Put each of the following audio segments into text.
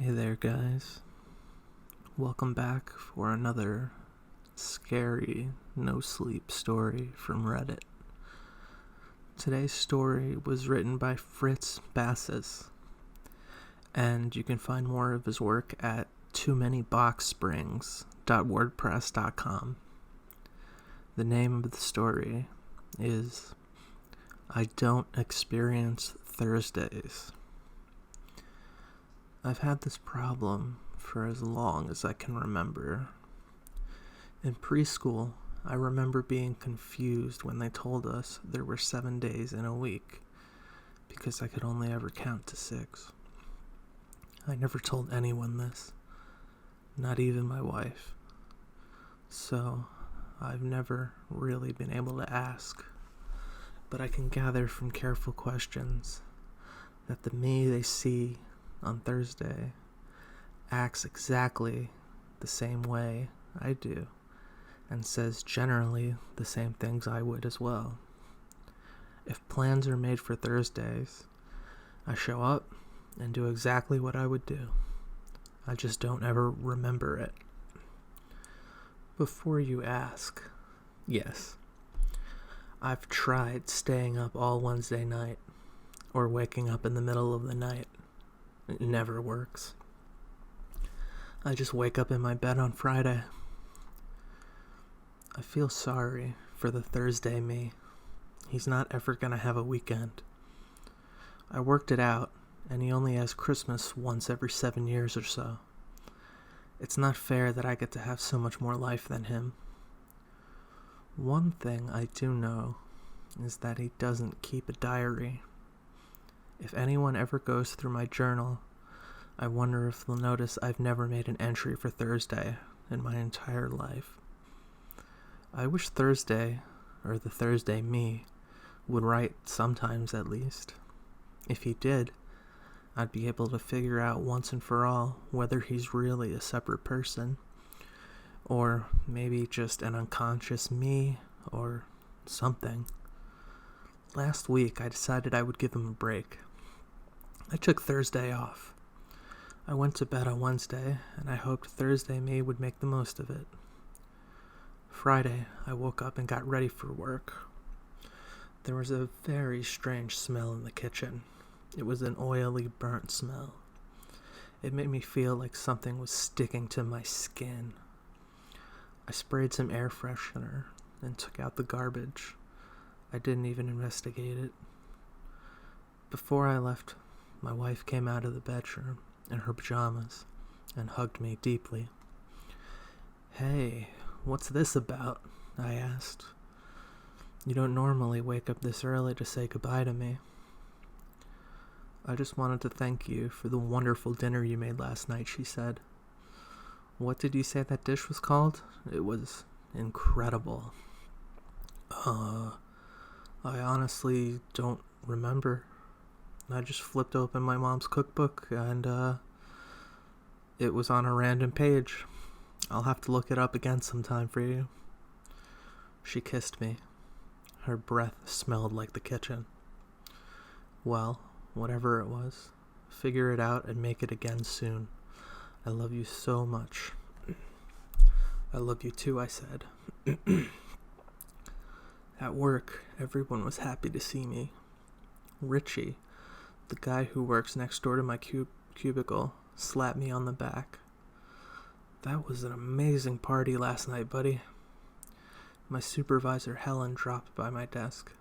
Hey there, guys. Welcome back for another scary no-sleep story from Reddit. Today's story was written by Fritz Bassis, and you can find more of his work at toomanyboxsprings.wordpress.com. The name of the story is I Don't Experience Thursdays. I've had this problem for as long as I can remember. In preschool, I remember being confused when they told us there were 7 days in a week, because I could only ever count to 6. I never told anyone this, not even my wife. So, I've never really been able to ask. But I can gather from careful questions that the me they see on Thursday acts exactly the same way I do and says generally the same things I would as well. If plans are made for Thursdays, I show up and do exactly what I would do. I just don't ever remember it. Before you ask, yes, I've tried staying up all Wednesday night or waking up in the middle of the night. It never works. I just wake up in my bed on Friday. I feel sorry for the Thursday me. He's not ever gonna have a weekend. I worked it out, and he only has Christmas once every 7 years or so. It's not fair that I get to have so much more life than him. One thing I do know is that he doesn't keep a diary. If anyone ever goes through my journal, I wonder if they'll notice I've never made an entry for Thursday in my entire life. I wish Thursday, or the Thursday me, would write sometimes at least. If he did, I'd be able to figure out once and for all whether he's really a separate person, or maybe just an unconscious me, or something. Last week I decided I would give him a break. I took Thursday off. I went to bed on Wednesday, and I hoped Thursday me would make the most of it. Friday, I woke up and got ready for work. There was a very strange smell in the kitchen. It was an oily, burnt smell. It made me feel like something was sticking to my skin. I sprayed some air freshener and took out the garbage. I didn't even investigate it. Before I left, my wife came out of the bedroom in her pajamas and hugged me deeply. "Hey, what's this about?" I asked. "You don't normally wake up this early to say goodbye to me." "I just wanted to thank you for the wonderful dinner you made last night," she said. "What did you say that dish was called?" "It was incredible." I honestly don't remember. I just flipped open my mom's cookbook and it was on a random page. I'll have to look it up again sometime for you. She kissed me. Her breath smelled like the kitchen. Well, whatever it was, figure it out and make it again soon. I love you so much. "I love you too," I said. At work, everyone was happy to see me. Richie, the guy who works next door to my cubicle, slapped me on the back. "That was an amazing party last night, buddy." My supervisor, Helen, dropped by my desk.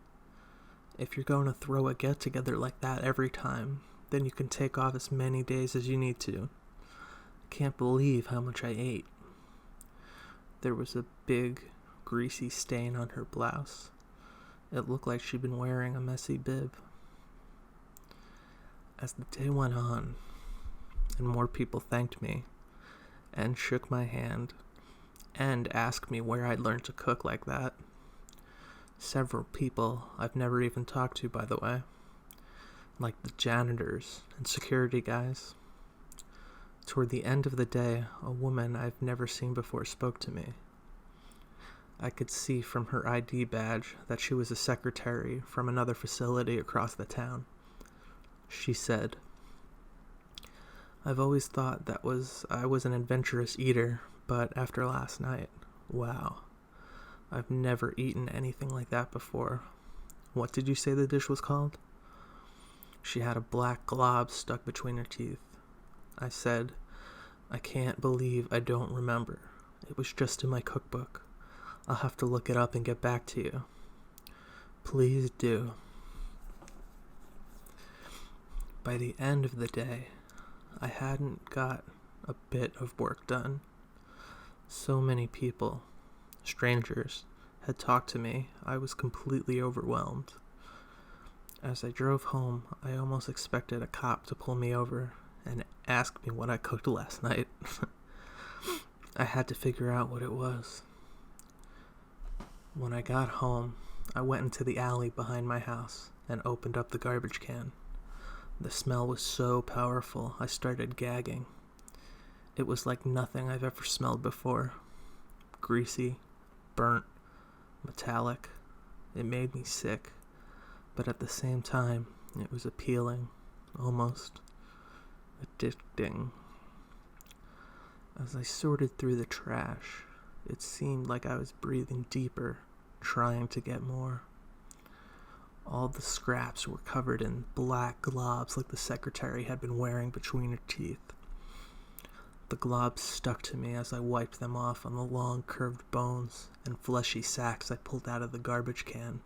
"If you're going to throw a get-together like that every time, then you can take off as many days as you need to. I can't believe how much I ate." There was a big, greasy stain on her blouse. It looked like she'd been wearing a messy bib. As the day went on, and more people thanked me, and shook my hand, and asked me where I'd learned to cook like that. Several people I've never even talked to, by the way, like the janitors and security guys. Toward the end of the day, a woman I've never seen before spoke to me. I could see from her ID badge that she was a secretary from another facility across the town. She said, I've always thought I was an adventurous eater, but after last night, wow. I've never eaten anything like that before. What did you say the dish was called? She had a black glob stuck between her teeth. I said, I can't believe I don't remember. It was just in my cookbook. I'll have to look it up and get back to you. Please do. By the end of the day, I hadn't got a bit of work done. So many people, strangers, had talked to me. I was completely overwhelmed. As I drove home, I almost expected a cop to pull me over and ask me what I cooked last night. I had to figure out what it was. When I got home, I went into the alley behind my house and opened up the garbage can. The smell was so powerful, I started gagging. It was like nothing I've ever smelled before. Greasy, burnt, metallic. It made me sick, but at the same time, it was appealing, almost addicting. As I sorted through the trash, it seemed like I was breathing deeper, trying to get more. All the scraps were covered in black globs like the secretary had been wearing between her teeth. The globs stuck to me as I wiped them off on the long curved bones and fleshy sacks I pulled out of the garbage can.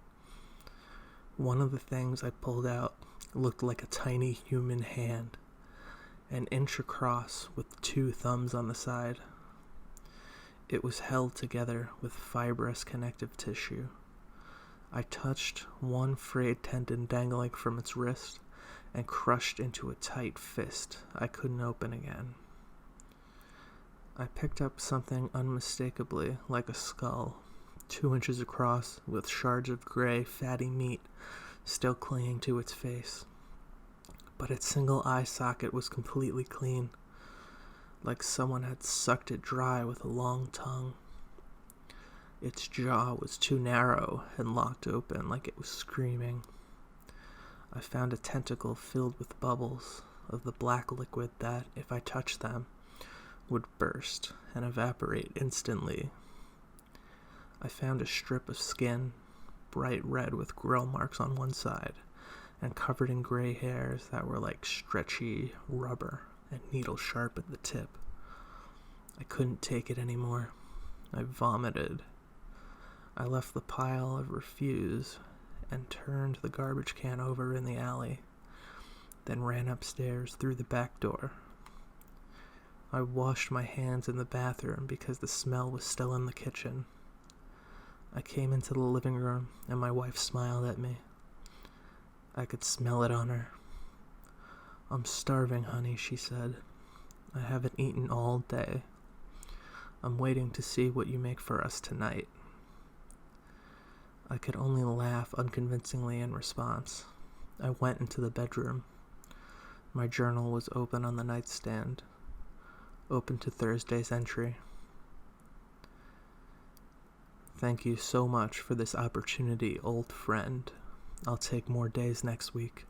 One of the things I pulled out looked like a tiny human hand, an inch across with 2 thumbs on the side. It was held together with fibrous connective tissue. I touched one frayed tendon dangling from its wrist and crushed into a tight fist I couldn't open again. I picked up something unmistakably like a skull, 2 inches across with shards of gray, fatty meat still clinging to its face. But its single eye socket was completely clean, like someone had sucked it dry with a long tongue. Its jaw was too narrow and locked open like it was screaming. I found a tentacle filled with bubbles of the black liquid that, if I touched them, would burst and evaporate instantly. I found a strip of skin, bright red with grill marks on one side, and covered in gray hairs that were like stretchy rubber and needle sharp at the tip. I couldn't take it anymore. I vomited. I left the pile of refuse and turned the garbage can over in the alley, then ran upstairs through the back door. I washed my hands in the bathroom because the smell was still in the kitchen. I came into the living room and my wife smiled at me. I could smell it on her. I'm starving, honey, she said. I haven't eaten all day. I'm waiting to see what you make for us tonight. I could only laugh unconvincingly in response. I went into the bedroom. My journal was open on the nightstand, open to Thursday's entry. Thank you so much for this opportunity, old friend. I'll take more days next week.